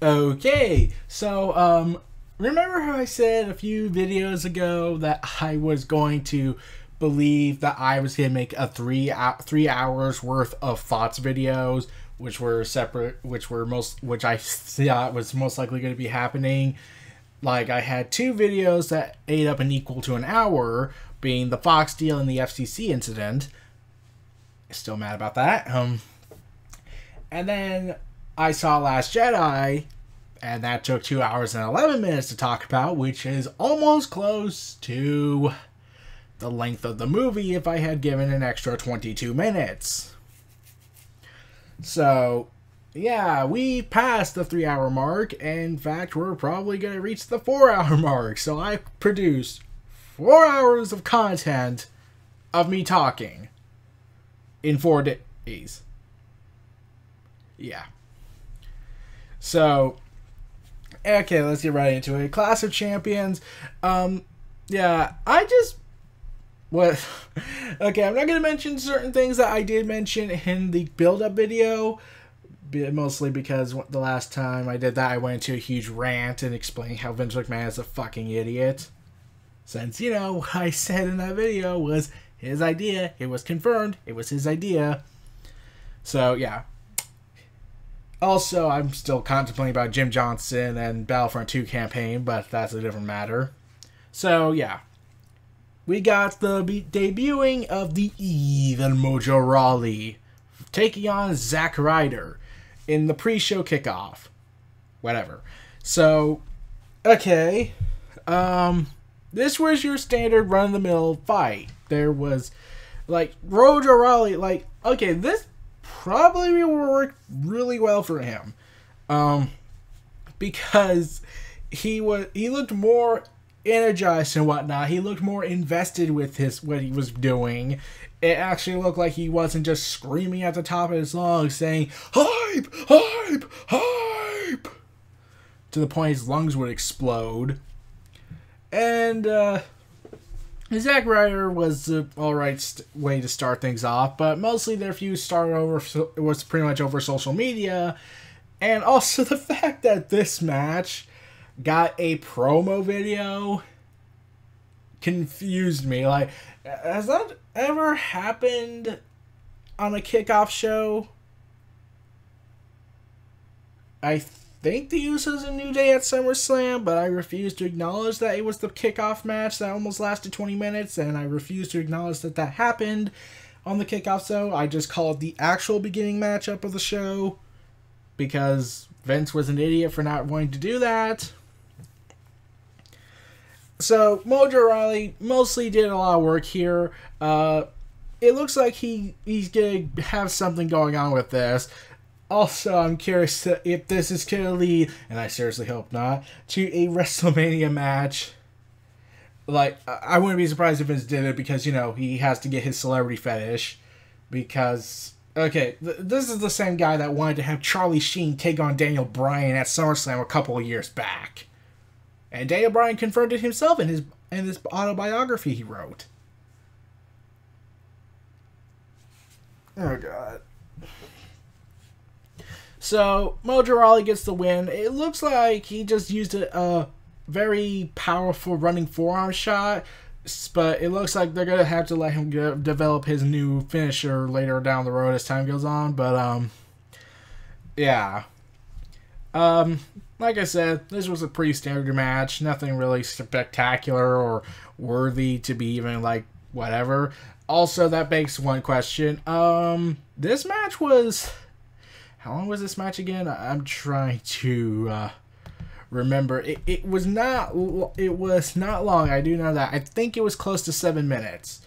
Okay, so remember how I said a few videos ago that I was going to believe that I was going to make a 3 hours worth of thoughts videos, which were separate, which I thought was most likely going to be happening. Like, I had two videos that ate up and equal to an hour, being the Fox deal and the FCC incident. Still mad about that. And then I saw Last Jedi, and that took 2 hours and 11 minutes to talk about, which is almost close to the length of the movie if I had given an extra 22 minutes. So, yeah, we passed the 3 hour mark, and in fact, we're probably going to reach the 4 hour mark. So I produced 4 hours of content of me talking in 4 days. Yeah. So, okay, let's get right into it. Clash of Champions. Yeah, what? Okay, I'm not going to mention certain things that I did mention in the build-up video, mostly because the last time I did that, I went into a huge rant and explained how Vince McMahon is a fucking idiot. Since, what I said in that video was his idea. It was confirmed. It was his idea. So, yeah. Also, I'm still contemplating about Jim Johnson and Battlefront 2 campaign, but that's a different matter. So, yeah. We got the debuting of the evil Mojo Rawley taking on Zack Ryder in the pre-show kickoff. Whatever. So, okay. This was your standard run-of-the-mill fight. There was, Mojo Rawley, okay, this probably will work really well for him. Because he looked more energized and whatnot. He looked more invested with what he was doing. It actually looked like he wasn't just screaming at the top of his lungs saying, "Hype! Hype! Hype!" to the point his lungs would explode. And, Zack Ryder was the alright way to start things off, but mostly their feud was pretty much over social media, and also the fact that this match got a promo video confused me. Has that ever happened on a kickoff show? I think the Usos and New Day at SummerSlam, but I refuse to acknowledge that it was the kickoff match that almost lasted 20 minutes, and I refuse to acknowledge that that happened on the kickoff show. I just call it the actual beginning matchup of the show, because Vince was an idiot for not wanting to do that. So, Mojo Rawley mostly did a lot of work here. It looks like he's going to have something going on with this. Also, I'm curious if this is going to lead, and I seriously hope not, to a WrestleMania match. I wouldn't be surprised if Vince did it because, he has to get his celebrity fetish. Because, okay, this is the same guy that wanted to have Charlie Sheen take on Daniel Bryan at SummerSlam a couple of years back. And Daniel Bryan confirmed it himself in his autobiography he wrote. Oh, God. So, Mojo Rawley gets the win. It looks like he just used a very powerful running forearm shot, but it looks like they're going to have to let him develop his new finisher later down the road as time goes on. But, yeah. Like I said, this was a pretty standard match. Nothing really spectacular or worthy to be even, whatever. Also, that begs one question. This match was... How long was this match again? I'm trying to remember. It was not long. I do know that. I think it was close to 7 minutes.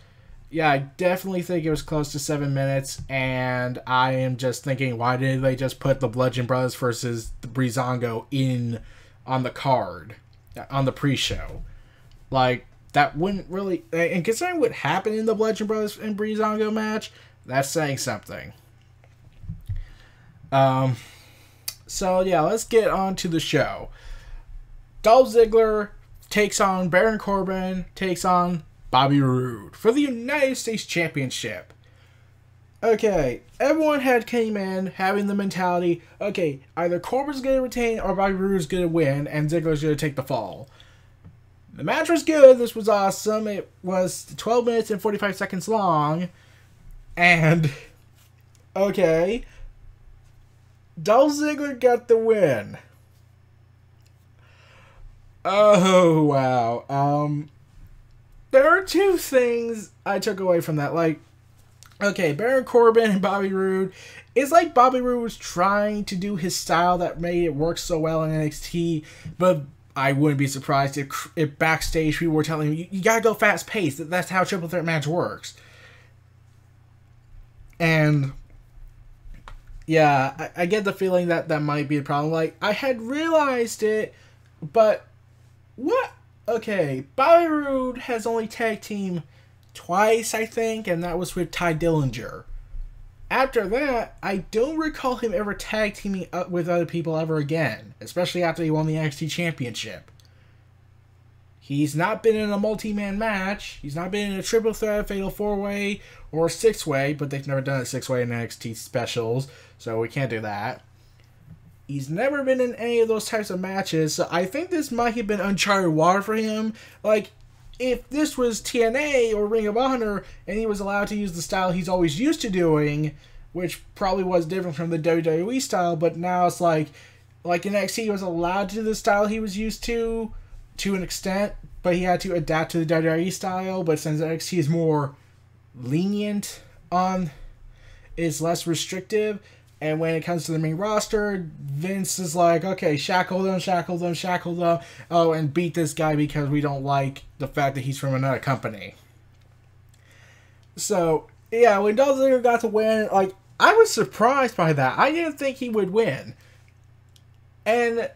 Yeah, I definitely think it was close to 7 minutes. And I am just thinking, why didn't they just put the Bludgeon Brothers versus the Breezango on the card, on the pre-show? That wouldn't really... And considering what happened in the Bludgeon Brothers and Breezango match, that's saying something. So yeah, let's get on to the show. Dolph Ziggler takes on Baron Corbin, takes on Bobby Roode for the United States Championship. Okay, everyone had came in having the mentality, okay, either Corbin's going to retain or Bobby Roode's going to win, and Ziggler's going to take the fall. The match was good. This was awesome. It was 12 minutes and 45 seconds long. And, okay, Dolph Ziggler got the win. Oh, wow. There are two things I took away from that. Like, okay, Baron Corbin and Bobby Roode. It's like Bobby Roode was trying to do his style that made it work so well in NXT, but I wouldn't be surprised if backstage people were telling him, you gotta go fast paced. That's how a triple threat match works. And yeah, I get the feeling that might be a problem. Like, I had realized it, but what? Okay, Bobby Roode has only tag team twice, I think, and that was with Ty Dillinger. After that, I don't recall him ever tag teaming up with other people ever again, especially after he won the NXT Championship. He's not been in a multi-man match. He's not been in a triple threat, fatal four-way, or six-way, but they've never done a six-way in NXT specials, so we can't do that. He's never been in any of those types of matches, so I think this might have been uncharted water for him. Like, if this was TNA or Ring of Honor, and he was allowed to use the style he's always used to doing, which probably was different from the WWE style, but now it's like in NXT he was allowed to do the style he was used to an extent, but he had to adapt to the WWE style, but since NXT is more lenient on, is less restrictive, and when it comes to the main roster, Vince is like, okay, shackle them, oh, and beat this guy because we don't like the fact that he's from another company. So, yeah, when Dolph Ziggler got to win, like, I was surprised by that. I didn't think he would win. And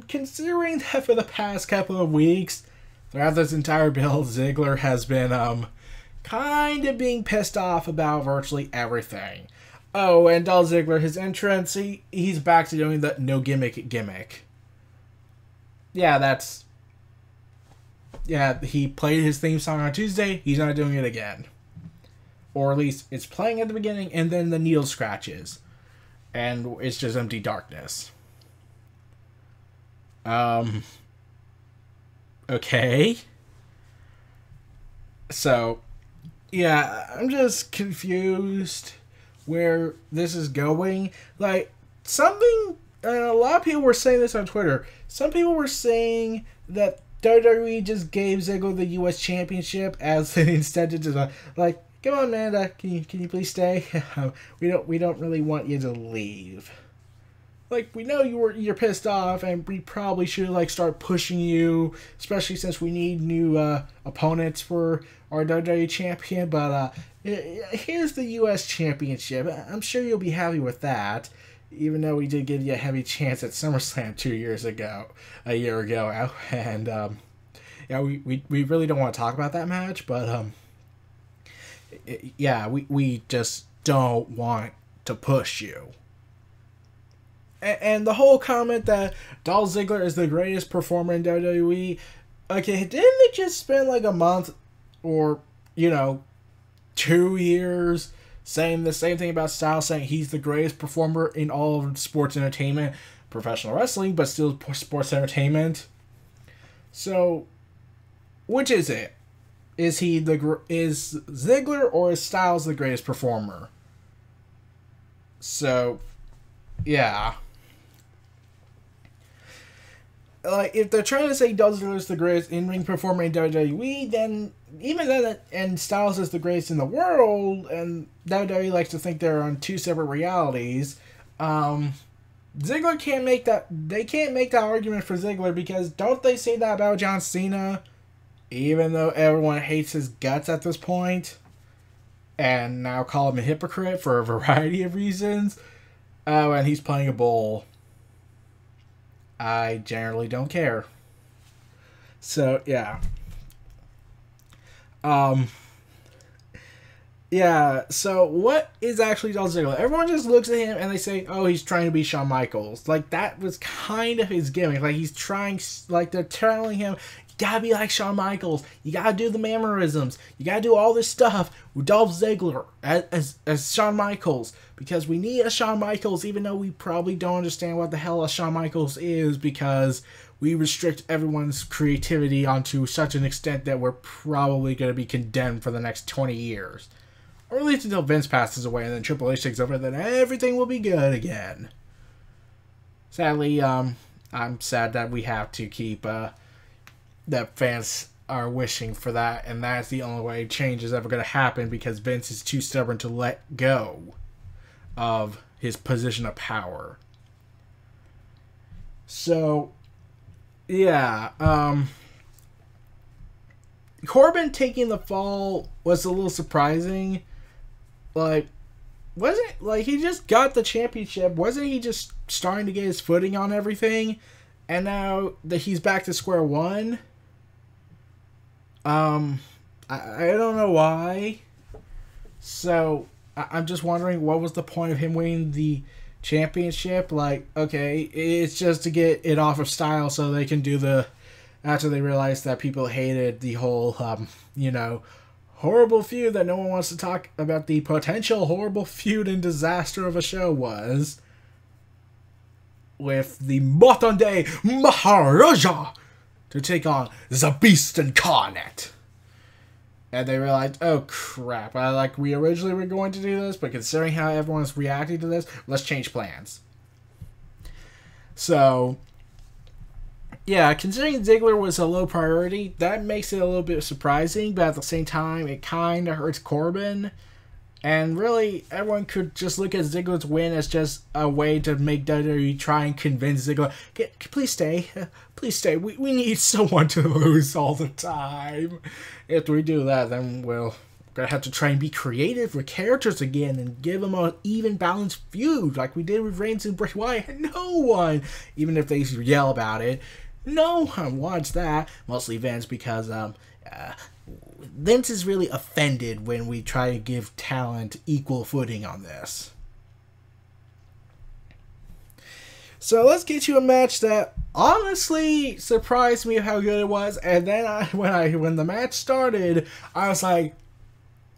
considering that for the past couple of weeks, throughout this entire build, Ziggler has been, kind of being pissed off about virtually everything. Oh, and Dolph Ziggler, his entrance, he's back to doing the no gimmick. Yeah, he played his theme song on Tuesday, he's not doing it again. Or at least, it's playing at the beginning, and then the needle scratches. And it's just empty darkness. Okay. So, yeah, I'm just confused where this is going. Like, something, a lot of people were saying this on Twitter. Some people were saying that WWE just gave Ziggler the U.S. Championship as an incentive to, like, come on, man, can you please stay? we don't really want you to leave. Like, we know you're pissed off, and we probably should, like, start pushing you, especially since we need new opponents for our WWE champion, but here's the U.S. Championship. I'm sure you'll be happy with that, even though we did give you a heavy chance at SummerSlam a year ago, and yeah, we really don't want to talk about that match, but yeah, we just don't want to push you. And the whole comment that Dolph Ziggler is the greatest performer in WWE, okay, didn't they just spend like a month or, 2 years saying the same thing about Styles, saying he's the greatest performer in all of sports entertainment, professional wrestling, but still sports entertainment? So, which is it? Is Ziggler or is Styles the greatest performer? So, yeah. Like, if they're trying to say Dolph Ziggler is the greatest in-ring performer in WWE, then even then, and Styles is the greatest in the world, and WWE likes to think they're on two separate realities, Ziggler can't make that. They can't make that argument for Ziggler, because don't they say that about John Cena? Even though everyone hates his guts at this point, and now call him a hypocrite for a variety of reasons. Oh, and he's playing a bull. I generally don't care. So, yeah. Yeah, so what is actually Dolph Ziggler? Everyone just looks at him and they say, oh, he's trying to be Shawn Michaels. Like, that was kind of his gimmick. Like, he's trying, like, they're telling him, gotta be like Shawn Michaels. You gotta do the mannerisms. You gotta do all this stuff with Dolph Ziggler as Shawn Michaels. Because we need a Shawn Michaels, even though we probably don't understand what the hell a Shawn Michaels is, because we restrict everyone's creativity onto such an extent that we're probably going to be condemned for the next 20 years. Or at least until Vince passes away and then Triple H takes over, then everything will be good again. Sadly, I'm sad that we have to keep, that fans are wishing for that, and that's the only way change is ever going to happen, because Vince is too stubborn to let go of his position of power. So, yeah, Corbin taking the fall was a little surprising. Like, wasn't, like, he just got the championship. Wasn't he just starting to get his footing on everything? And now that he's back to square one, I don't know why. So, I'm just wondering, what was the point of him winning the championship? Like, okay, it's just to get it off of style so they can do the, after they realized that people hated the whole, horrible feud that no one wants to talk about, the potential horrible feud and disaster of a show was with the modern day Maharaja to take on the Beast Incarnate. And they realized, oh crap, we originally were going to do this, but considering how everyone's reacting to this, let's change plans. So, yeah, considering Ziggler was a low priority, that makes it a little bit surprising, but at the same time, it kind of hurts Corbin. And really, everyone could just look at Ziggler's win as just a way to make WWE try and convince Ziggler, please stay, please stay. We need someone to lose all the time. If we do that, then we're going to have to try and be creative with characters again and give them an even balanced feud like we did with Reigns and Bray Wyatt. No one, even if they yell about it, no one wants that. Mostly Vince, because Vince is really offended when we try to give talent equal footing on this. So let's get you a match that honestly surprised me of how good it was. And then when the match started, I was like,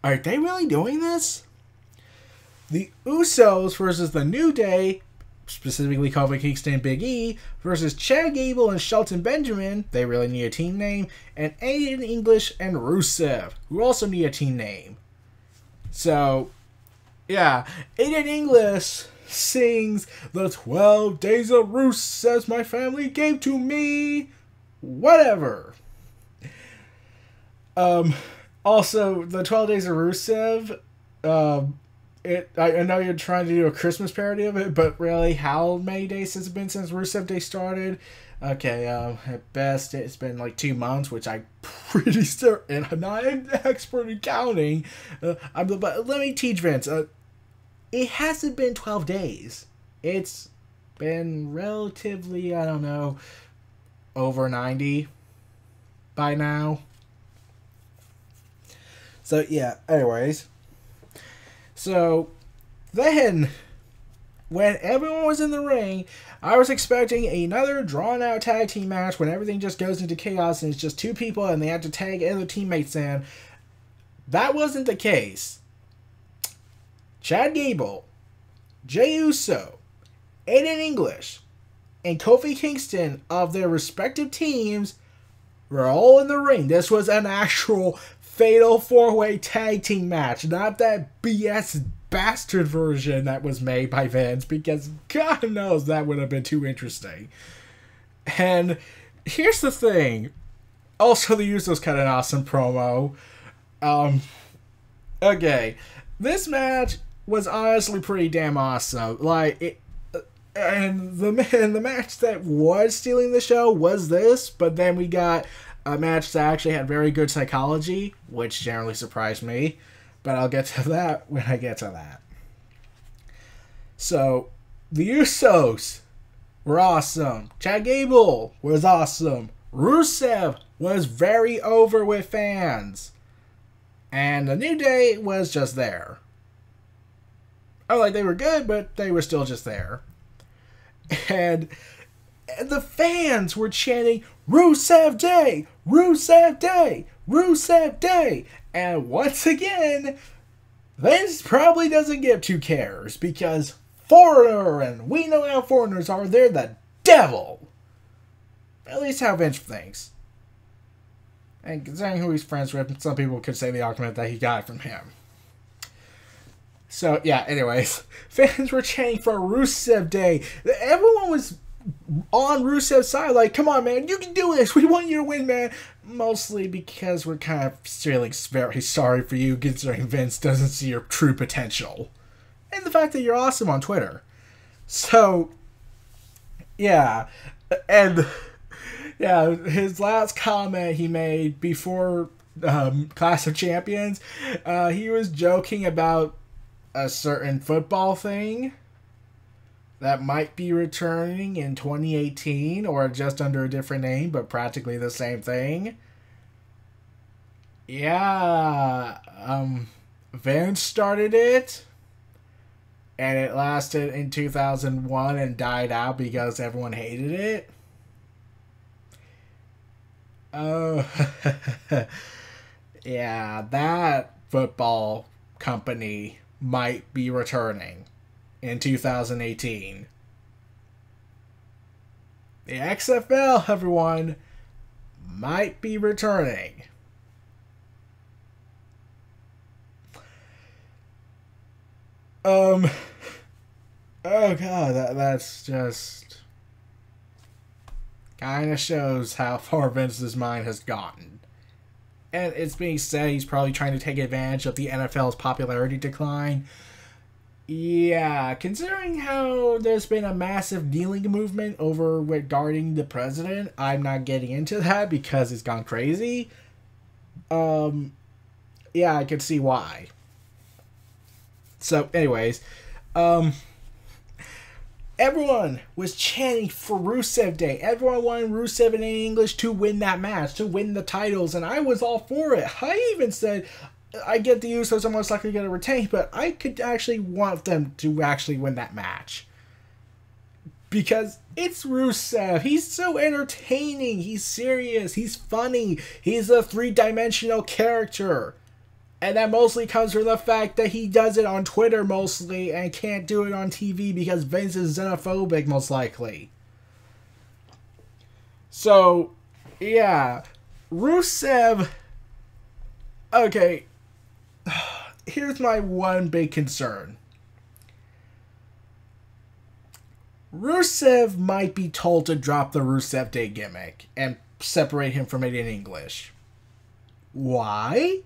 are they really doing this? The Usos versus the New Day, specifically Kofi Kingston and Big E, versus Chad Gable and Shelton Benjamin, they really need a team name, and Aiden English and Rusev, who also need a team name. So, yeah, Aiden English sings the 12 Days of Rusev my family gave to me. Whatever. Also, the 12 Days of Rusev, I know you're trying to do a Christmas parody of it, but really, how many days has it been since Rusev Day started? Okay, at best, it's been like 2 months, which I'm pretty certain. I'm not an expert in counting. But let me teach Vince. It hasn't been 12 days. It's been relatively, I don't know, over 90 by now. So, yeah, anyways. So, then, when everyone was in the ring, I was expecting another drawn-out tag team match when everything just goes into chaos and it's just two people and they have to tag other teammates in. That wasn't the case. Chad Gable, Jey Uso, Aiden English, and Kofi Kingston of their respective teams were all in the ring. This was an actual fatal four-way tag team match, not that BS bastard version that was made by Vince, because God knows that would have been too interesting. And here's the thing. Also, the Usos cut an awesome promo. Okay, this match was honestly pretty damn awesome. And the match that was stealing the show was this, but then we got a match that actually had very good psychology, which generally surprised me, but I'll get to that when I get to that. So, the Usos were awesome. Chad Gable was awesome. Rusev was very over with fans. And the New Day was just there. They were good, but they were still just there. And the fans were chanting, Rusev Day! Rusev Day! Rusev Day! And once again, Vince probably doesn't give two cares because Foreigner, and we know how foreigners are, they're the devil. At least how Vince thinks. And considering who he's friends with, some people could say the argument that he got it from him. So, yeah, anyways. Fans were chanting for Rusev Day. Everyone was on Rusev's side, like, come on, man, you can do this. We want you to win, man. Mostly because we're kind of feeling very sorry for you, considering Vince doesn't see your true potential. And the fact that you're awesome on Twitter. So, yeah. And, yeah, his last comment he made before Clash of Champions, he was joking about a certain football thing that might be returning in 2018 or just under a different name, but practically the same thing. Yeah, Vince started it, and it lasted in 2001 and died out because everyone hated it. Oh, yeah, that football company might be returning in 2018. The XFL, everyone, might be returning. Oh god, that's just kind of shows how far Vince's mind has gotten. And it's being said he's probably trying to take advantage of the NFL's popularity decline. Yeah, considering how there's been a massive kneeling movement over regarding the president, I'm not getting into that because it's gone crazy. Yeah, I can see why. So, anyways, everyone was chanting for Rusev Day. Everyone wanted Rusev in English to win that match, to win the titles, and I was all for it. I even said, I get the Usos are most likely going to retain, but I could actually want them to actually win that match. Because it's Rusev. He's so entertaining. He's serious. He's funny. He's a three-dimensional character. And that mostly comes from the fact that he does it on Twitter mostly and can't do it on TV because Vince is xenophobic most likely. So, yeah. Rusev... Okay. Here's my one big concern. Rusev might be told to drop the Rusev Day gimmick and separate him from it in English. Why?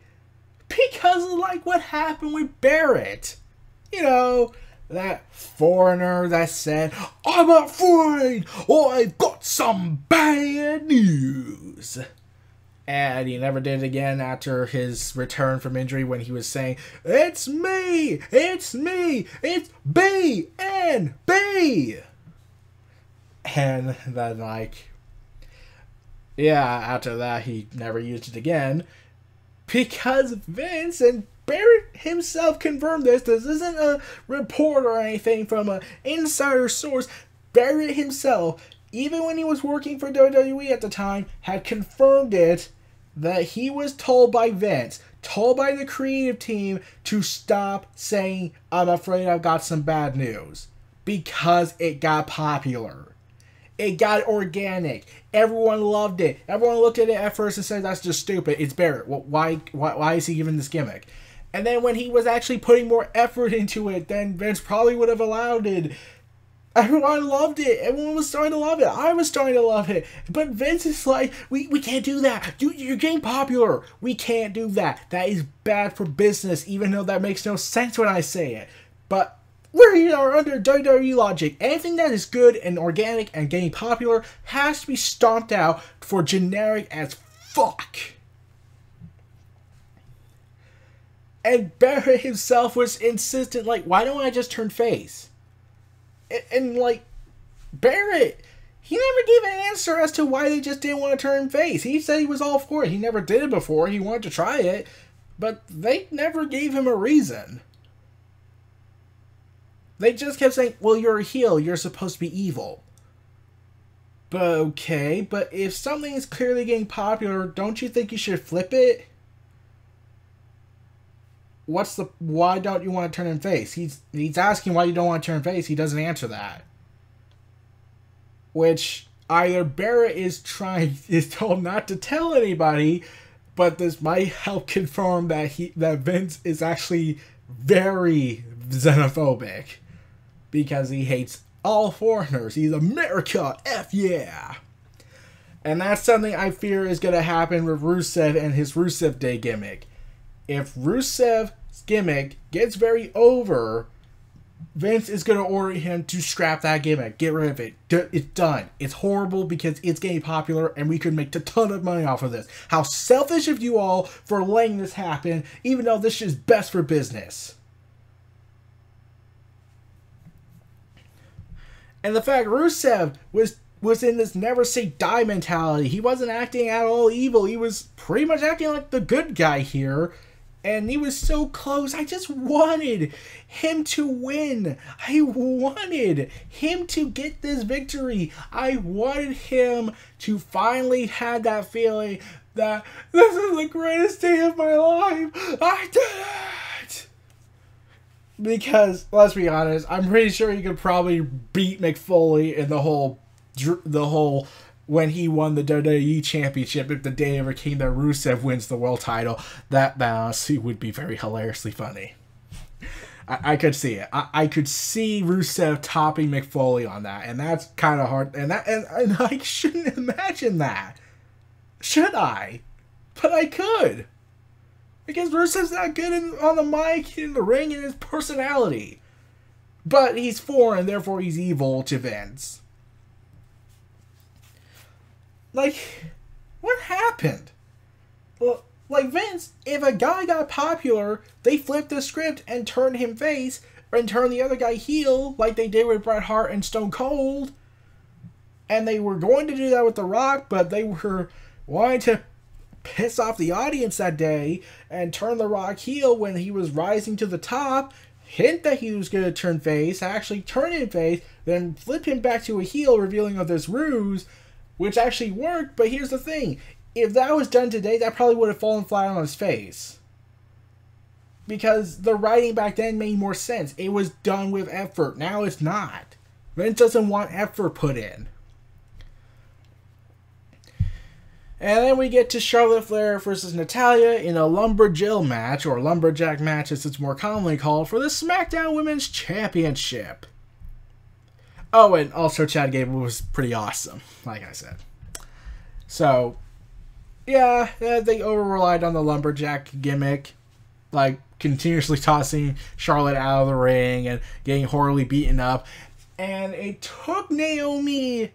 Because of like what happened with Barrett. You know, that foreigner that said, I'm afraid, or I've got some bad news. And he never did it again after his return from injury when he was saying, it's me, it's me, it's B&B. And then like, yeah, after that he never used it again. Because Vince and Barrett himself confirmed this. This isn't a report or anything from an insider source. Barrett himself, even when he was working for WWE at the time, had confirmed it that he was told by Vince, told by the creative team to stop saying, I'm afraid I've got some bad news. Because it got popular. It got organic. Everyone loved it. Everyone looked at it at first and said, that's just stupid. It's Barrett. Why is he giving this gimmick? And then when he was actually putting more effort into it, then Vince probably would have allowed it. Everyone loved it. Everyone was starting to love it. I was starting to love it. But Vince is like, we can't do that. You're getting popular. We can't do that. That is bad for business, even though that makes no sense when I say it. But we are under WWE logic. Anything that is good and organic and getting popular has to be stomped out for generic as fuck. And Barrett himself was insistent, like, why don't I just turn face? And like, Barrett, he never gave an answer as to why they just didn't want to turn face. He said he was all for it. He never did it before. He wanted to try it. But they never gave him a reason. They just kept saying, well, you're a heel. You're supposed to be evil. But okay, but if something is clearly getting popular, don't you think you should flip it? Why don't you want to turn him face? He's asking why you don't want to turn face. He doesn't answer that. Which either Barrett is told not to tell anybody, but this might help confirm that Vince is actually very xenophobic because he hates all foreigners. He's America, F yeah. And that's something I fear is going to happen with Rusev and his Rusev Day gimmick. If Rusev's gimmick gets very over, Vince is going to order him to scrap that gimmick. Get rid of it. It's done. It's horrible because it's getting popular and we could make a ton of money off of this. How selfish of you all for letting this happen, even though this is best for business. And the fact Rusev was in this never say die mentality. He wasn't acting at all evil. He was pretty much acting like the good guy here. And he was so close. I just wanted him to win. I wanted him to get this victory. I wanted him to finally have that feeling that this is the greatest day of my life. I did it! Because, let's be honest, I'm pretty sure he could probably beat McFoley in the whole when he won the WWE Championship. If the day ever came that Rusev wins the world title, that honestly would be very hilariously funny. I could see it. I could see Rusev topping McFoley on that, and that's kind of hard. And I shouldn't imagine that, should I? But I could, because Rusev's not good on the mic, in the ring, and his personality. But he's foreign, therefore he's evil to Vince. Like, what happened? Well, like Vince, if a guy got popular, they flipped the script and turned him face, and turned the other guy heel, like they did with Bret Hart and Stone Cold. And they were going to do that with The Rock, but they were wanting to piss off the audience that day and turn The Rock heel when he was rising to the top, hint that he was going to turn face, actually turn him face, then flip him back to a heel, revealing of this ruse, which actually worked. But here's the thing. If that was done today, that probably would have fallen flat on his face. Because the writing back then made more sense. It was done with effort. Now it's not. Vince doesn't want effort put in. And then we get to Charlotte Flair versus Natalya in a Lumberjill match, or Lumberjack match as it's more commonly called, for the SmackDown Women's Championship. Oh, and also Chad Gable was pretty awesome, like I said. So, yeah, they over-relied on the Lumberjack gimmick, like continuously tossing Charlotte out of the ring and getting horribly beaten up. And it took Naomi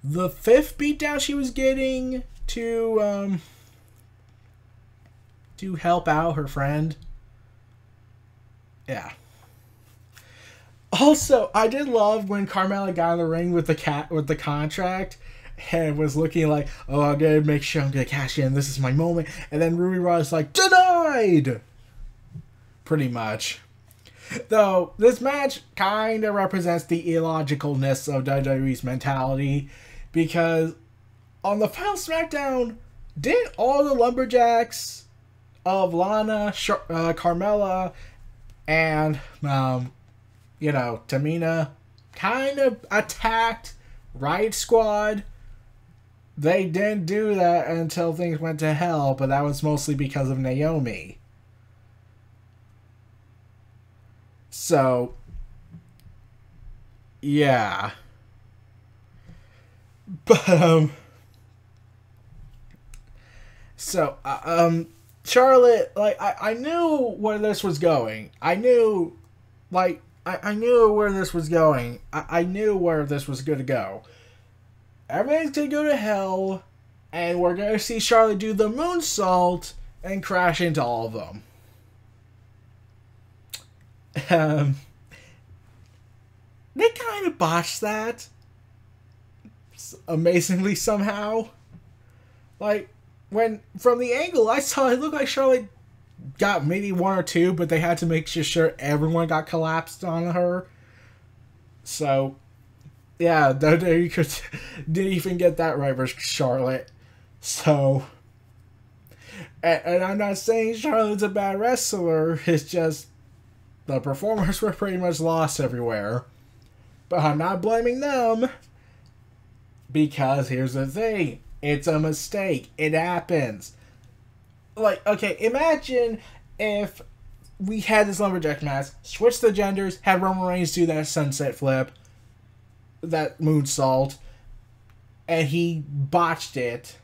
the 5th beatdown she was getting to help out her friend. Yeah. Also, I did love when Carmella got in the ring with the contract and was looking like, oh, I'm gonna make sure I'm gonna cash in. This is my moment. And then Ruby Riot's like, denied. Pretty much. Though this match kind of represents the illogicalness of WWE's mentality, because on the final SmackDown, didn't all the Lumberjacks of Lana, Carmella, and Tamina kind of attacked Riot Squad? They didn't do that until things went to hell, but that was mostly because of Naomi. So, yeah. But, Charlotte, like, I knew where this was going. I knew where this was going. I knew where this was going to go. Everything's going to go to hell, and we're going to see Charlotte do the moonsault and crash into all of them. They kind of botched that. Amazingly, somehow. Like, when, from the angle I saw, it looked like Charlotte got maybe 1 or 2, but they had to make sure everyone got collapsed on her. So, Yeah, WWE didn't even get that right for Charlotte. So, and I'm not saying Charlotte's a bad wrestler. It's just the performers were pretty much lost everywhere. But I'm not blaming them. Because here's the thing. It's a mistake. It happens. Like, okay, imagine if we had this lumberjack match, switched the genders, had Roman Reigns do that sunset flip, that moonsault, and he botched it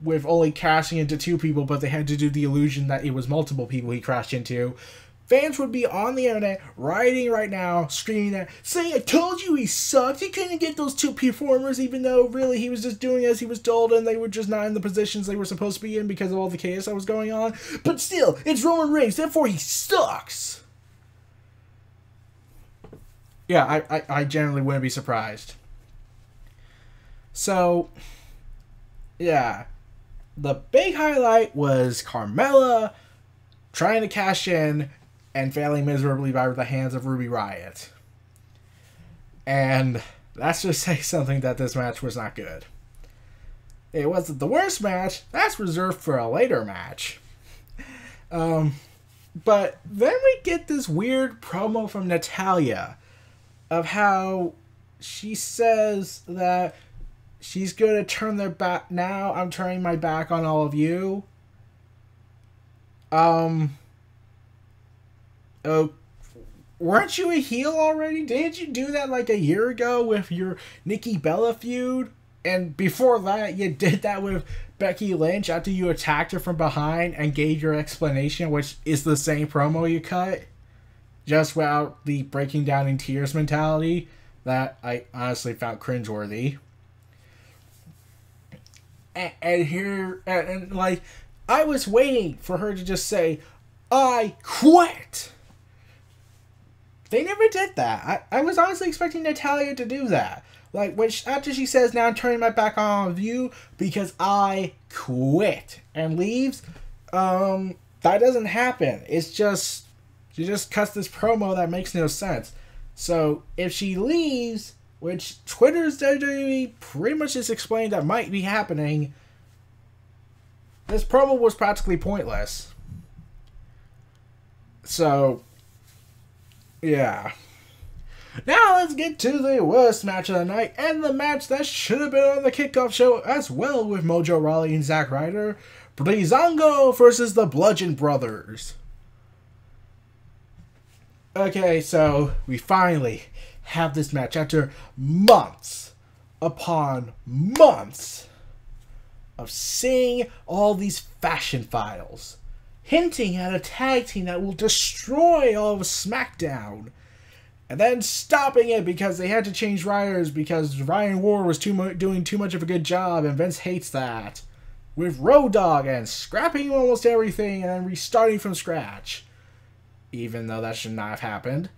with only crashing into 2 people, but they had to do the illusion that it was multiple people he crashed into. Fans would be on the internet, rioting right now, screaming that, saying, I told you he sucked, he couldn't get those 2 performers, even though really he was just doing as he was told, and they were just not in the positions they were supposed to be in because of all the chaos that was going on. But still, it's Roman Reigns, therefore he sucks! Yeah, I generally wouldn't be surprised. So, yeah. The big highlight was Carmella trying to cash in and failing miserably by the hands of Ruby Riott. And that's just saying something that this match was not good. It wasn't the worst match. That's reserved for a later match. But then we get this weird promo from Natalya of how she says that she's going to turn their back. Now I'm turning my back on all of you. Oh, weren't you a heel already? Didn't you do that like a year ago with your Nikki Bella feud? And before that, you did that with Becky Lynch after you attacked her from behind and gave your explanation, which is the same promo you cut. Just without the breaking down in tears mentality that I honestly found cringeworthy. And like, I was waiting for her to just say, I quit. They never did that. I was honestly expecting Natalya to do that. Like, which after she says, now I'm turning my back on you because I quit, and leaves, that doesn't happen. It's just, she just cuts this promo that makes no sense. So, if she leaves, which Twitter's WWE pretty much just explained that might be happening, this promo was practically pointless. So, yeah. Now let's get to the worst match of the night, and the match that should have been on the kickoff show as well, with Mojo Rawley and Zack Ryder. Breezango versus the Bludgeon Brothers. Okay, so we finally have this match after months upon months of seeing all these fashion files hinting at a tag team that will destroy all of SmackDown, and then stopping it because they had to change writers because Ryan Ward was doing too much of a good job, and Vince hates that, with Road Dogg and scrapping almost everything and then restarting from scratch, even though that should not have happened.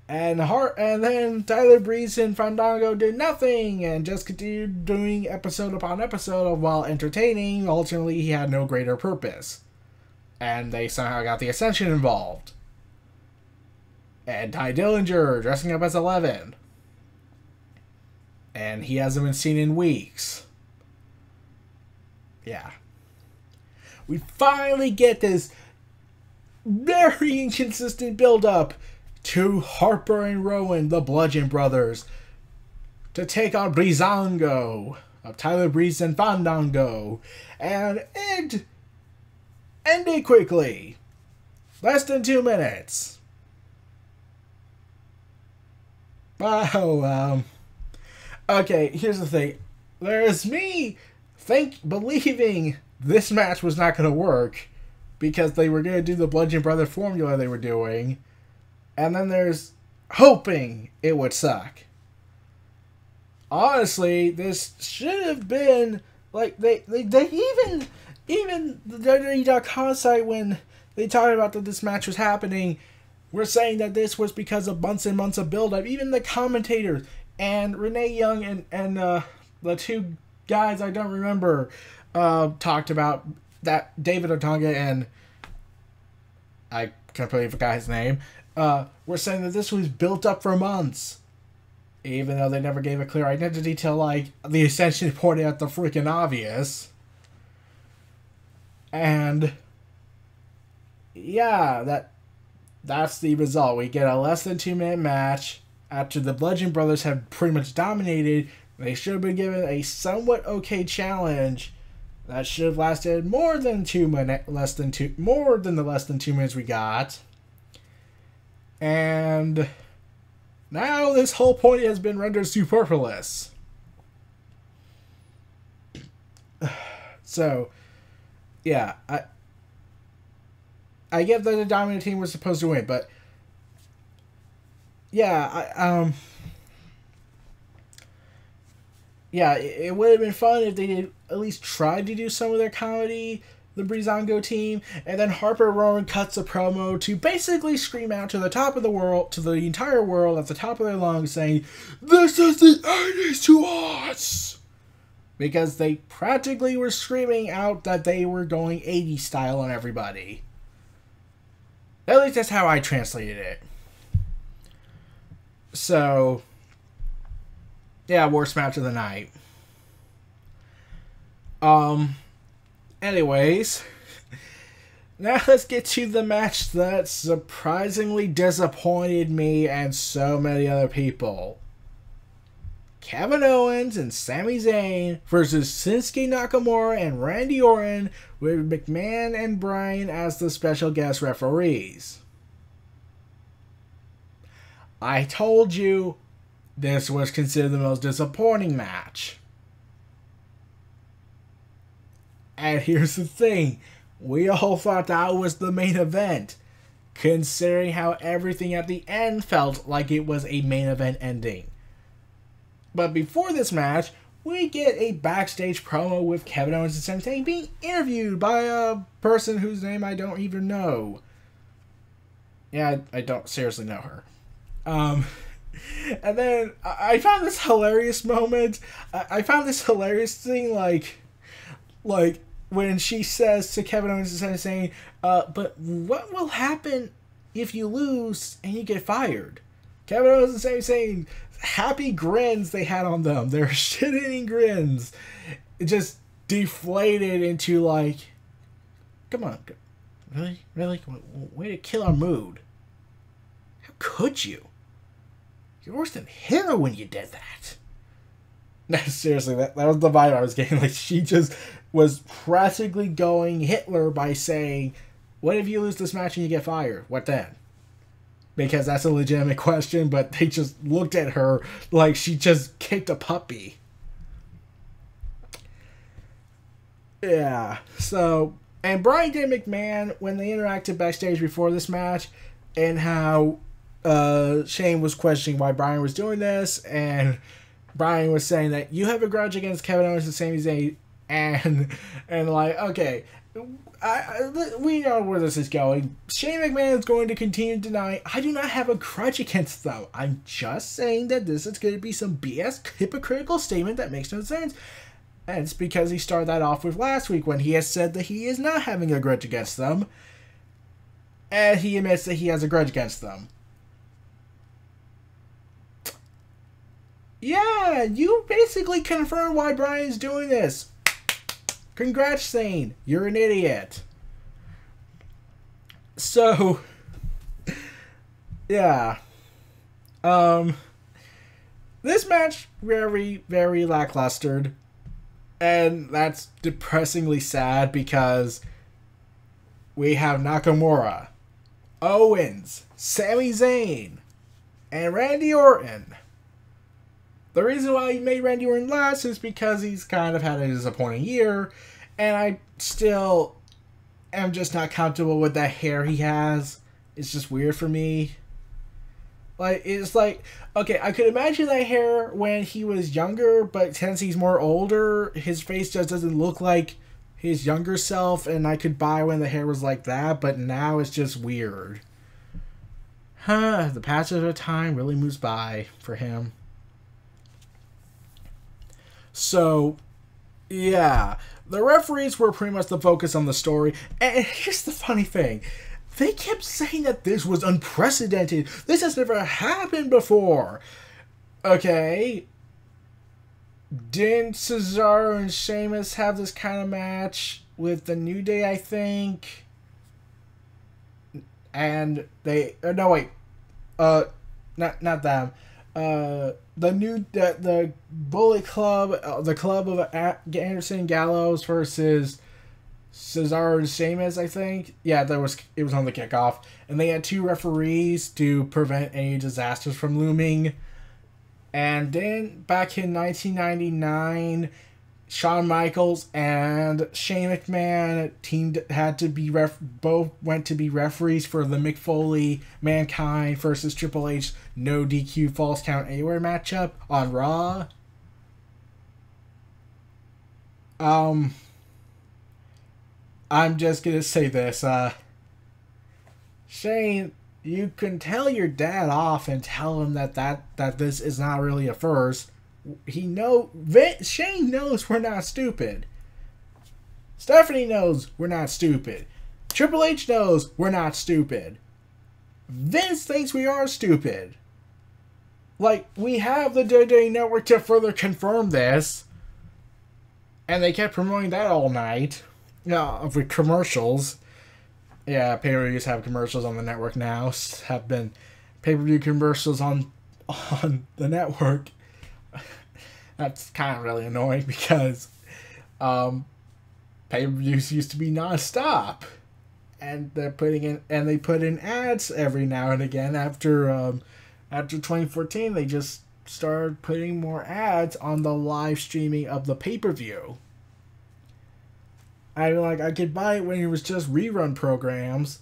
And then Tyler Breeze and Fandango did nothing and just continued doing episode upon episode of, while entertaining, ultimately he had no greater purpose. And they somehow got the Ascension involved. And Ty Dillinger dressing up as 11. And he hasn't been seen in weeks. Yeah. We finally get this very inconsistent build-up to Harper and Rowan, the Bludgeon Brothers, to take on Breezango of Tyler Breeze and Fandango. And it ended quickly. Less than 2 minutes. Wow. Okay, here's the thing. There's me believing this match was not going to work because they were going to do the Bludgeon Brother formula they were doing. And then there's hoping it would suck. Honestly, this should have been like they even the WWE.com site, when they talked about that this match was happening, were saying that this was because of months and months of build-up. Even the commentators and Renee Young and the 2 guys I don't remember talked about that, David Otunga and I completely forgot his name. Were saying that this was built up for months. Even though they never gave a clear identity till, like, the Ascension pointed out the freaking obvious. And yeah, that's the result. We get a less than 2-minute match after the Bludgeon Brothers have pretty much dominated. They should have been given a somewhat okay challenge that should have lasted more than 2 minutes, more than the less than 2 minutes we got. And now this whole point has been rendered superfluous. So, yeah, I get that the dominant team was supposed to win, but yeah, yeah, it would have been fun if they did at least try to do some of their comedy, the Breezango team, and then Harper Rowan cuts a promo to basically scream out to the top of the world, to the entire world at the top of their lungs, saying, "This is the 80s to us!" Because they practically were screaming out that they were going 80s style on everybody. At least that's how I translated it. So, yeah, worst match of the night. Anyways, now let's get to the match that surprisingly disappointed me and so many other people. Kevin Owens and Sami Zayn versus Shinsuke Nakamura and Randy Orton with McMahon and Bryan as the special guest referees. I told you this was considered the most disappointing match. And here's the thing, we all thought that was the main event, considering how everything at the end felt like it was a main event ending. But before this match, we get a backstage promo with Kevin Owens and Sami Zayn being interviewed by a person whose name I don't even know. Yeah, I don't seriously know her. And then I found this hilarious moment. I found this hilarious thing, like when she says to Kevin Owens and Sami Zayn, but what will happen if you lose and you get fired? Kevin Owens and Sami Zayn, happy grins they had on them. Their shit-eating grins. It just deflated into like, come on, really? Way to kill our mood. How could you? You're worse than Hitler when you did that. No, seriously, that was the vibe I was getting. Like, she just was practically going Hitler by saying, what if you lose this match and you get fired? What then? Because that's a legitimate question, but they just looked at her like she just kicked a puppy. Yeah, so, and Bryan did McMahon, when they interacted backstage before this match, and how Shane was questioning why Bryan was doing this, and Bryan was saying that you have a grudge against Kevin Owens and Sami Zayn, and like, okay, we know where this is going. Shane McMahon is going to continue to deny, I do not have a grudge against them. I'm just saying that this is going to be some BS hypocritical statement that makes no sense. And it's because he started that off with last week when he has said that he is not having a grudge against them. And he admits that he has a grudge against them. Yeah, you basically confirmed why Bryan's doing this. Congrats, Shane. You're an idiot. So, yeah. This match, very, very lackluster. And that's depressingly sad because we have Nakamura, Owens, Sami Zayn, and Randy Orton. The reason why he made Randy Orton last is because he's kind of had a disappointing year, and I still am just not comfortable with that hair he has. It's just weird for me. Like, it's like, okay, I could imagine that hair when he was younger, but since he's more older, his face just doesn't look like his younger self, and I could buy when the hair was like that, but now it's just weird. The passage of time really moves by for him. So, yeah, the referees were pretty much the focus on the story, and here's the funny thing. They kept saying that this was unprecedented. This has never happened before. Okay. Didn't Cesaro and Sheamus have this kind of match with the New Day, I think? And they... no, wait. Not them. The Bullet Club, the club of Anderson and Gallows versus Cesaro and Sheamus, I think. Yeah, it was on the kickoff. And they had 2 referees to prevent any disasters from looming. And then back in 1999, Shawn Michaels and Shane McMahon both went to be referees for the Mick Foley Mankind versus Triple H no DQ Falls Count Anywhere matchup on Raw. I'm just gonna say this, Shane, you can tell your dad off and tell him that this is not really a first. Shane knows we're not stupid. Stephanie knows we're not stupid. Triple H knows we're not stupid. Vince thinks we are stupid. Like, we have the WWE Network to further confirm this. And they kept promoting that all night. With commercials. Yeah, pay-per-views have commercials on the network now. Have been pay-per-view commercials on the network. That's kind of really annoying because pay-per-views used to be non-stop. And they put in ads every now and again. After 2014, they just started putting more ads on the live streaming of the pay-per-view. I could buy it when it was just rerun programs,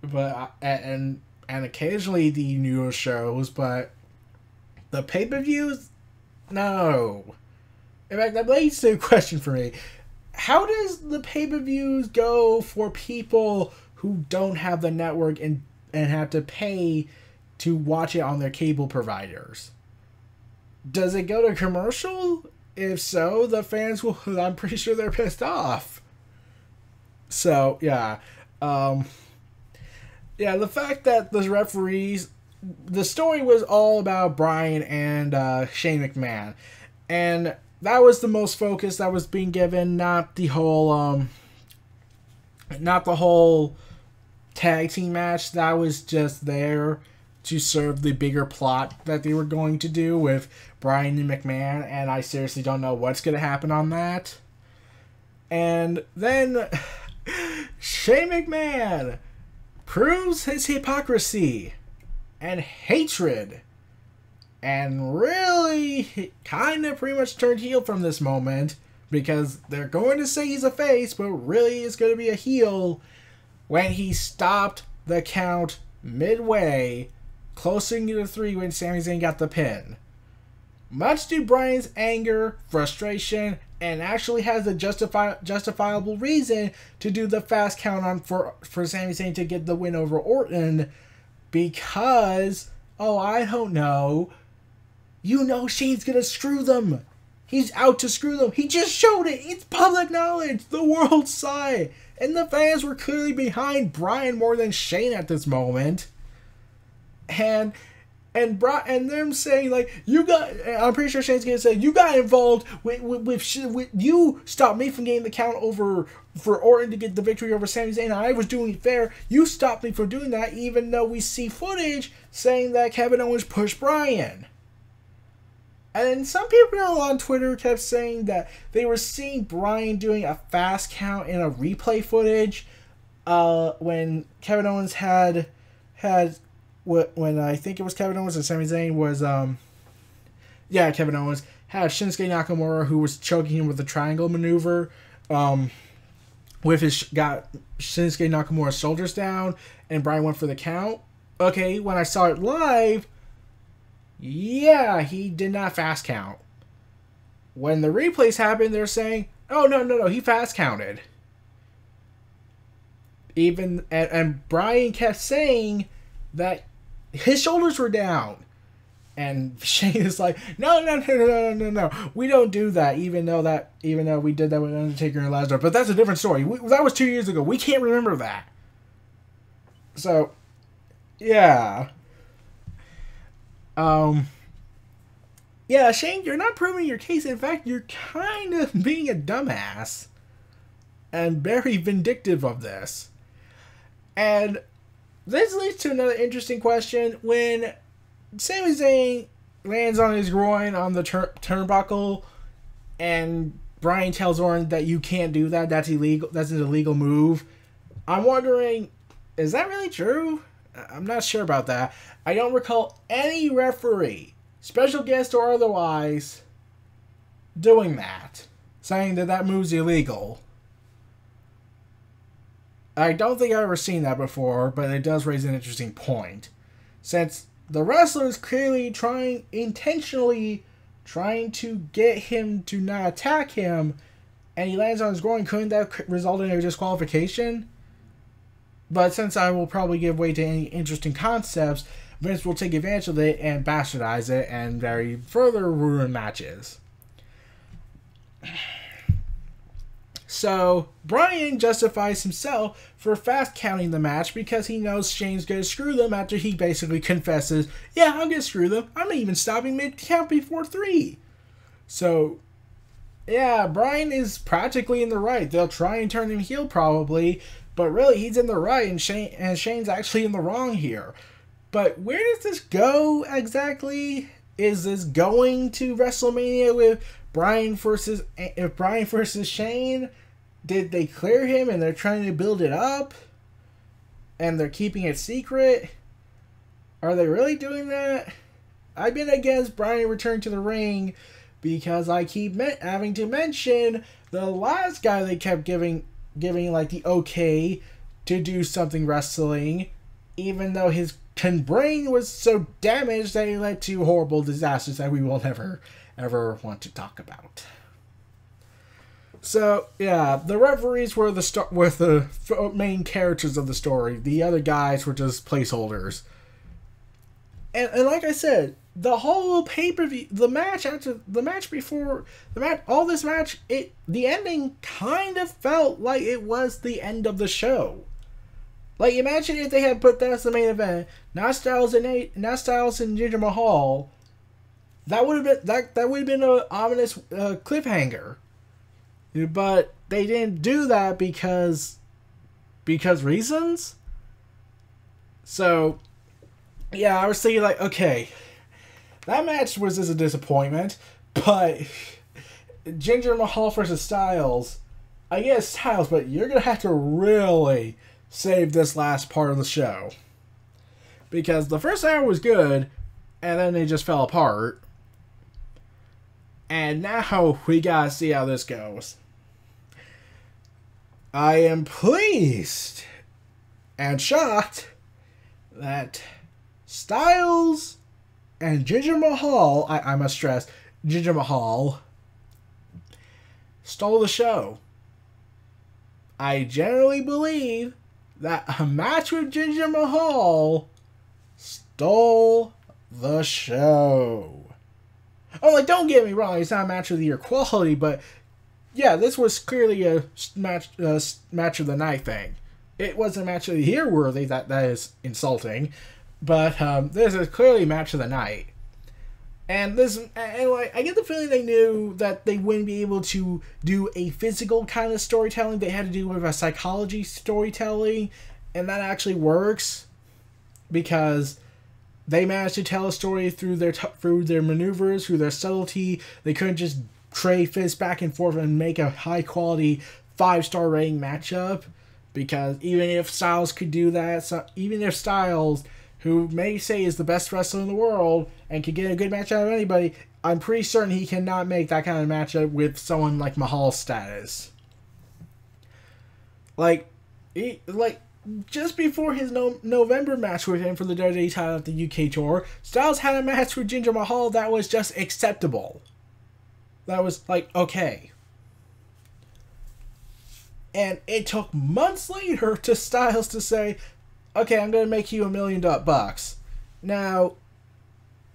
but and occasionally the newer shows, but the pay-per-views, no. In fact, that leads to a question for me: how does the pay-per-views go for people who don't have the network and have to pay to watch it on their cable providers? Does it go to commercial? If so, the fans will. I'm pretty sure they're pissed off. So, yeah. The fact that the referees... The story was all about Bryan and Shane McMahon. And that was the most focus that was being given, not the whole tag team match. That was just there to serve the bigger plot that they were going to do with Bryan and McMahon. And I seriously don't know what's going to happen on that. And then... Shane McMahon proves his hypocrisy and hatred and really kind of pretty much turned heel from this moment because they're going to say he's a face, but really is going to be a heel when he stopped the count midway, closing to the 3 when Sami Zayn got the pin. Much to Bryan's anger, frustration, and actually has a justifiable reason to do the fast count on for Sami Zayn to get the win over Orton because, I don't know, Shane's gonna screw them. He's out to screw them. He just showed it. It's public knowledge. The world saw it. And the fans were clearly behind Bryan more than Shane at this moment. And them saying, like, I'm pretty sure Shane's gonna say, you got involved with you stopped me from getting the count over for Orton to get the victory over Sami Zayn. I was doing it fair. You stopped me from doing that, even though we see footage saying that Kevin Owens pushed Bryan. And some people on Twitter kept saying that they were seeing Bryan doing a fast count in a replay footage when Kevin Owens had when I think it was Kevin Owens and Sami Zayn was, Kevin Owens had Shinsuke Nakamura, who was choking him with the triangle maneuver, got Shinsuke Nakamura's shoulders down, and Bryan went for the count. Okay, when I saw it live, he did not fast count. When the replays happened, they're saying, oh, no, he fast counted. And Bryan kept saying that his shoulders were down. And Shane is like, no, we don't do that, even though we did that with Undertaker and Lesnar. But that's a different story. That was 2 years ago. We can't remember that. So, yeah. Yeah, Shane, you're not proving your case. In fact, you're kind of being a dumbass. And very vindictive of this. And this leads to another interesting question. When Sami Zayn lands on his groin on the turnbuckle, and Bryan tells Orton that you can't do that, that's illegal, that's an illegal move. I'm wondering, is that really true? I'm not sure about that. I don't recall any referee, special guest or otherwise, doing that, saying that that move's illegal. I don't think I've ever seen that before, but it does raise an interesting point. Since the wrestler is clearly intentionally trying to get him to not attack him, and he lands on his groin, couldn't that result in a disqualification? But since I will probably give way to any interesting concepts, Vince will take advantage of it and bastardize it and very further ruin matches. So, Bryan justifies himself for fast counting the match because he knows Shane's going to screw them after he basically confesses, yeah, I'm going to screw them. I'm even stopping mid-count before 3. So, yeah, Bryan is practically in the right. They'll try and turn him heel probably, but really he's in the right and Shane's actually in the wrong here. But where does this go exactly? Is this going to WrestleMania with Bryan versus Shane? Did they clear him and they're trying to build it up? And they're keeping it secret? Are they really doing that? I've been against Bryan returning to the ring because I keep having to mention the last guy they kept giving like the okay to do something wrestling, even though his brain was so damaged that it led to horrible disasters that we will never ever want to talk about. So yeah, the referees were the main characters of the story. The other guys were just placeholders. And like I said, the whole pay-per-view, the match before the match, all this match, the ending kind of felt like it was the end of the show. Like, imagine if they had put that as the main event, not Styles and Jinder Mahal. That would have been an ominous cliffhanger. But they didn't do that because reasons. So yeah, I was thinking like, okay, that match was just a disappointment, but Jinder Mahal versus Styles, I guess Styles, but you're gonna have to really save this last part of the show. Because the first hour was good, and then they just fell apart. And now we gotta see how this goes. I am pleased and shocked that Styles and Jinder Mahal, I must stress, Jinder Mahal, stole the show. I generally believe that a match with Jinder Mahal stole the show. Oh, like, don't get me wrong, it's not a match of the year quality, but yeah, this was clearly a match of the night thing. It wasn't match of the year worthy, that is insulting, but this is clearly match of the night. And like, I get the feeling they knew that they wouldn't be able to do a physical kind of storytelling. They had to do with a psychology storytelling, and that actually works because they managed to tell a story through their maneuvers, through their subtlety. They couldn't just trade fists back and forth and make a high quality 5-star rating matchup, because even if Styles could do that, even if Styles, who may say is the best wrestler in the world and can get a good match out of anybody, I'm pretty certain he cannot make that kind of matchup with someone like Mahal's status. Like just before his November match with him for the WWE title at the UK tour, Styles had a match with Jinder Mahal that was just acceptable. That was like, okay. And it took months later to Styles to say, okay, I'm going to make you $1 million. Now,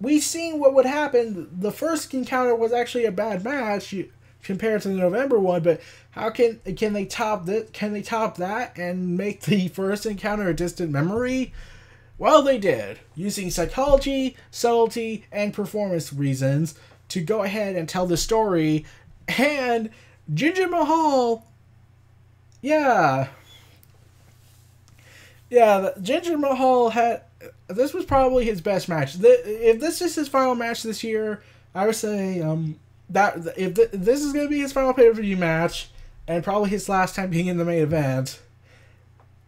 we've seen what would happen. The first encounter was actually a bad match compared to the November one, but how can they top that? Can they top that and make the first encounter a distant memory? Well, they did, using psychology, subtlety, and performance reasons. to go ahead and tell the story. And Jinder Mahal, yeah, Jinder Mahal had, this was probably his best match. If this is his final match this year, I would say that if this is going to be his final pay-per-view match, and probably his last time being in the main event,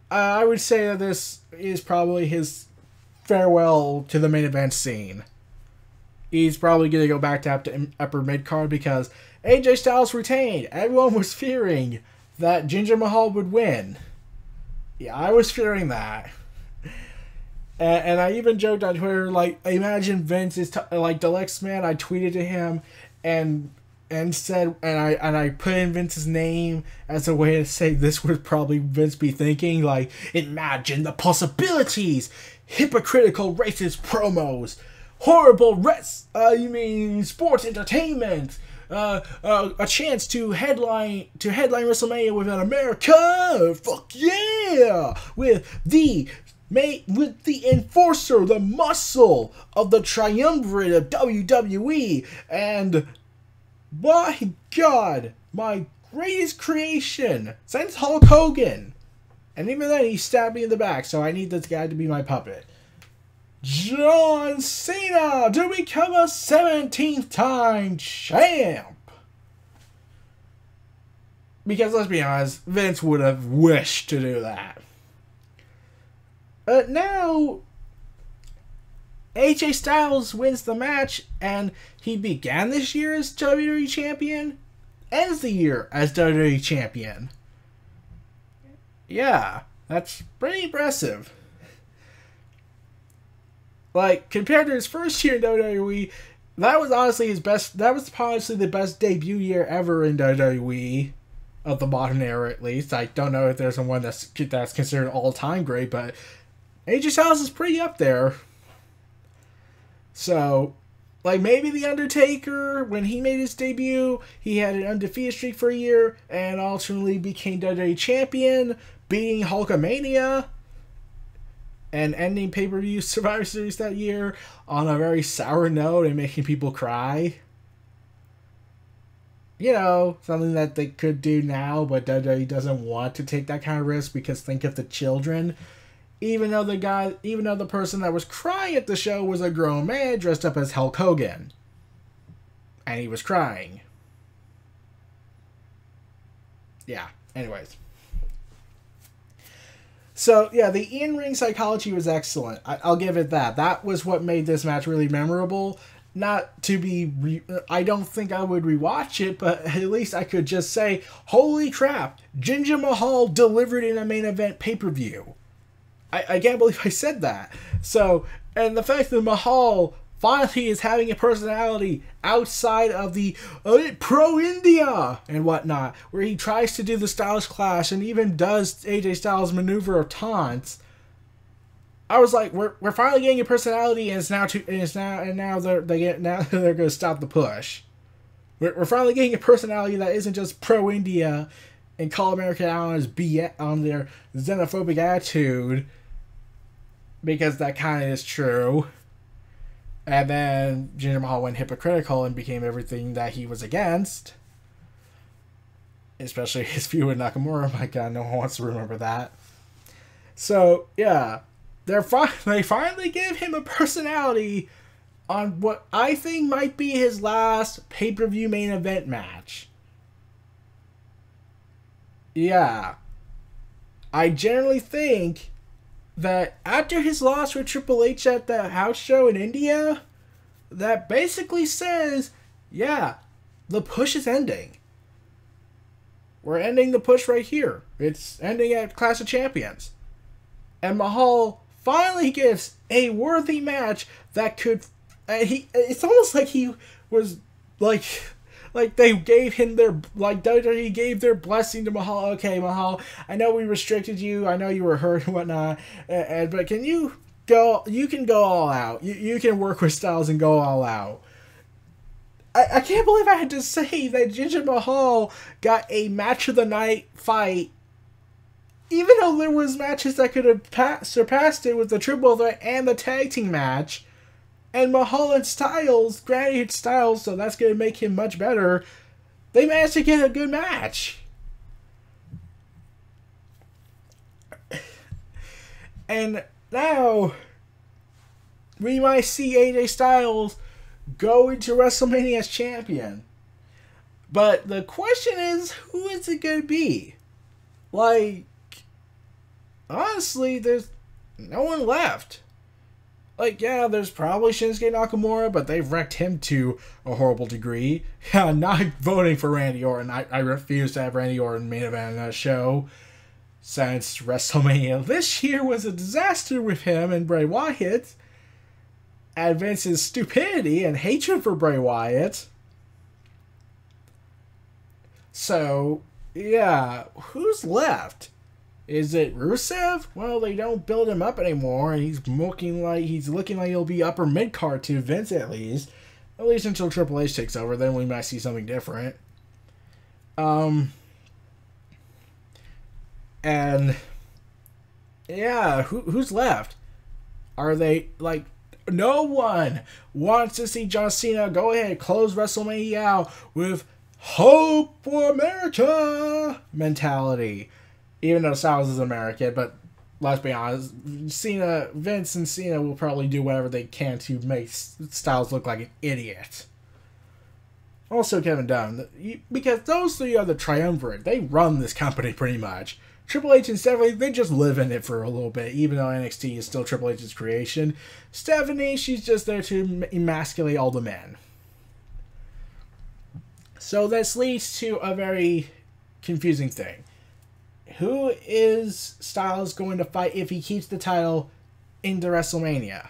I would say that this is probably his farewell to the main event scene. He's probably going to go back to upper mid-card because AJ Styles retained. Everyone was fearing that Jinder Mahal would win. Yeah, I was fearing that. And I even joked on Twitter, like, imagine Vince is like Deluxe Man. I tweeted to him and said, and I put in Vince's name as a way to say this would probably Vince be thinking, like, imagine the possibilities, hypocritical racist promos, horrible sports entertainment, a chance to headline WrestleMania with an America, fuck yeah, with the enforcer, the muscle of the triumvirate of WWE, and my God, my greatest creation since Hulk Hogan. And even then, he stabbed me in the back, so I need this guy to be my puppet. John Cena to become a 17th time champ. Because let's be honest, Vince would have wished to do that. But now, AJ Styles wins the match, and he began this year as WWE Champion, ends the year as WWE Champion. Yeah, that's pretty impressive. Like, compared to his first year in WWE, that was honestly his best. That was honestly the best debut year ever in WWE, of the modern era at least. I don't know if there's one that's considered all-time great, but AJ Styles is pretty up there. So, like, maybe The Undertaker, when he made his debut, he had an undefeated streak for a year, and ultimately became WWE Champion, beating Hulkamania, and ending pay-per-view Survivor Series that year on a very sour note and making people cry. You know, something that they could do now, but WWE doesn't want to take that kind of risk because think of the children. Even though the person that was crying at the show was a grown man dressed up as Hulk Hogan. And he was crying. Yeah, anyways. So, yeah, the in-ring psychology was excellent. I'll give it that. That was what made this match really memorable. Not to be... I don't think I would rewatch it, but at least I could just say, holy crap, Jinder Mahal delivered in a main event pay-per-view. I can't believe I said that. So, and the fact that Mahal finally is having a personality outside of the pro-India and whatnot, where he tries to do the Styles Clash and even does AJ Styles' maneuver of taunts. I was like, we're finally getting a personality, and now they're going to stop the push. We're finally getting a personality that isn't just pro-India and call America out on their xenophobic attitude, because that kind of is true. And then Jinder Mahal went hypocritical and became everything that he was against. Especially his feud with Nakamura. My God, no one wants to remember that. So, yeah. They finally give him a personality on what I think might be his last pay-per-view main event match. Yeah. I generally think that after his loss with Triple H at the house show in India, that basically says, yeah, the push is ending. We're ending the push right here. It's ending at Clash of Champions. And Mahal finally gives a worthy match that could... it's almost like he was, like they gave him their, like WWE gave their blessing to Mahal. Okay, Mahal, I know we restricted you. I know you were hurt and whatnot. But can you go? You can go all out. You can work with Styles and go all out. I can't believe I had to say that Jinder Mahal got a match of the night fight, even though there was matches that could have surpassed it with the triple threat and the tag team match. and Mulholland Styles, granted it's Styles, so that's going to make him much better. They managed to get a good match. And now, we might see AJ Styles go into WrestleMania as champion. But the question is, who is it going to be? Like, honestly, there's no one left. Like, yeah, there's probably Shinsuke Nakamura, but they've wrecked him to a horrible degree. Yeah, I'm not voting for Randy Orton. I refuse to have Randy Orton main event in a show. Since WrestleMania this year was a disaster with him and Bray Wyatt. And Vince's stupidity and hatred for Bray Wyatt. So, yeah, who's left? Is it Rusev? Well, they don't build him up anymore, and he's looking like he'll be upper mid card to Vince at least until Triple H takes over. Then we might see something different. And yeah, who's left? Are they like? No one wants to see John Cena go ahead close WrestleMania out with Hope for America mentality. Even though Styles is American, but let's be honest, Vince and Cena will probably do whatever they can to make Styles look like an idiot. Also Kevin Dunn, because those three are the triumvirate. They run this company pretty much. Triple H and Stephanie, they just live in it for a little bit, even though NXT is still Triple H's creation. Stephanie, she's just there to emasculate all the men. So this leads to a very confusing thing. Who is Styles going to fight if he keeps the title into WrestleMania?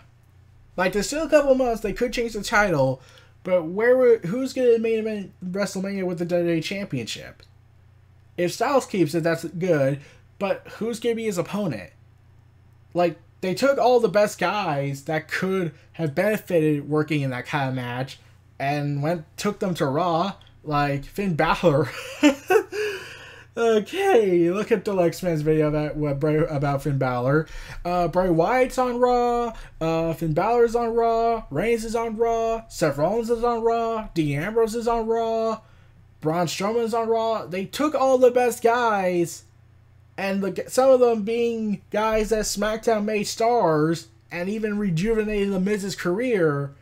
Like, there's still a couple months, they could change the title, but who's going to main event WrestleMania with the WWE Championship? If Styles keeps it, that's good, but who's going to be his opponent? Like, they took all the best guys that could have benefited working in that kind of match and took them to Raw, like Finn Balor. Okay, look at the Lexman's video about Finn Balor. Bray Wyatt's on Raw. Finn Balor's on Raw. Reigns is on Raw. Seth Rollins is on Raw. Dean Ambrose is on Raw. Braun Strowman's on Raw. They took all the best guys, and some of them being guys that SmackDown made stars and even rejuvenated The Miz's career.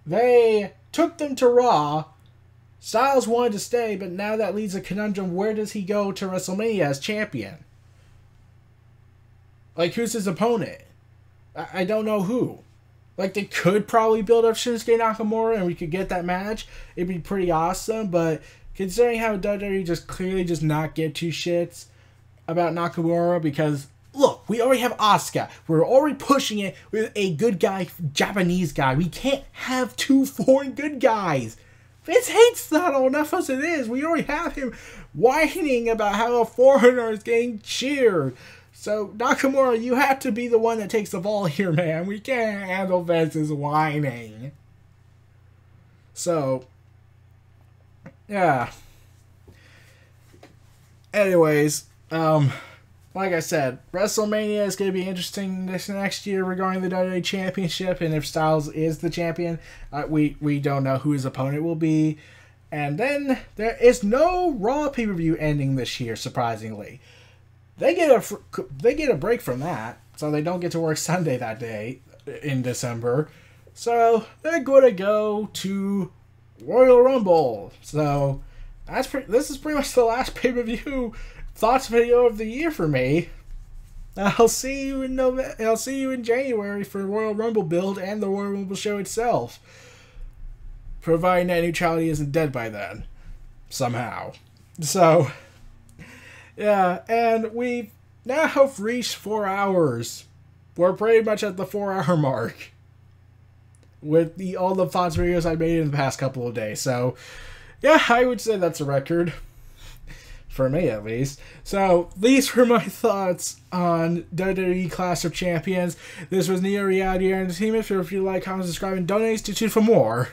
They took them to Raw. Styles wanted to stay, but now that leaves a conundrum. Where does he go to WrestleMania as champion? Like, who's his opponent? I don't know who. Like, they could probably build up Shinsuke Nakamura and we could get that match. It'd be pretty awesome, but considering how WWE just clearly just not give two shits about Nakamura, because, look, we already have Asuka. We're already pushing it with a good guy, Japanese guy. We can't have two foreign good guys. Vince hates that enough as it is. We already have him whining about how a foreigner is getting cheered. So, Nakamura, you have to be the one that takes the ball here, man. We can't handle Vince's whining. So, yeah. Anyways, like I said, WrestleMania is going to be interesting this next year regarding the WWE Championship, and if Styles is the champion, we don't know who his opponent will be. And then there is no Raw pay-per-view ending this year, surprisingly. They get a break from that, so they don't get to work Sunday that day in December. So they're going to go to Royal Rumble. So this is pretty much the last pay-per-view thoughts video of the year for me. I'll see you in January for Royal Rumble build and the Royal Rumble show itself, providing that neutrality isn't dead by then somehow. So yeah, and we now have reached 4 hours. We're pretty much at the 4-hour mark with all the thoughts videos I made in the past couple of days. So yeah, I would say that's a record. For me, at least. So, these were my thoughts on WWE Clash of Champions. This was Neo Reality Entertainment. Feel free to like, comment, subscribe, and donate to tune for more.